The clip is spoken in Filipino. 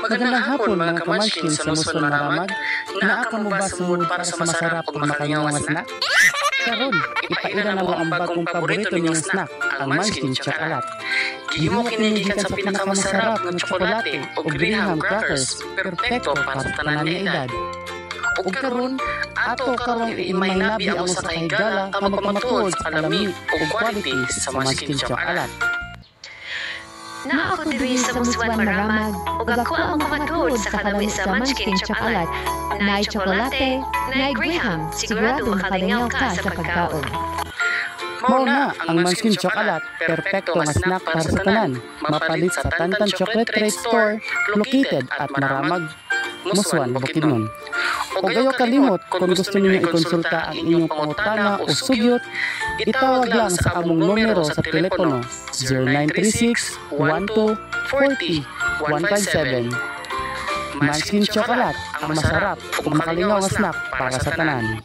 Magandang hapon mga kamanskin sa Muson Maramag. Naa ka mo ba sumud para sa masarap ug makalingaw nga snack? Karon, ipaila na mo ang bagong paborito niyong snack, ang Munchkin Chocolate. Gihimo kini gikan sa pinakamasarap nga tsokolate ug graham crackers, perpekto para sa tanan nga edad. Ug karon, ato karong imaynabi ang usa ka higala nga magpamatuod sa kalami ug quality sa Munchkin Chocolate. Na ako diri sa Muswan Maramag ug ako ang pamatuod sa kalami sa Munchkin Chocolate. Naay tsokolate, naay graham, sigurado makalingaw ka sa pagkaon. Mao na ang Munchkin Chocolate, perpekto nga snack para sa tanan. Mapalit sa Tantan Chocolate Trade Store located at Maramag, Muswan, Bukidnon. O gayo kalimot, kung gusto ninyo ikonsulta ang inyong pangutana o sugyot, itawag lang sa among numero sa telepono 0936-1240-157. Munchkin Chocolate, ang masarap ug makalingaw nga snack para sa tanan.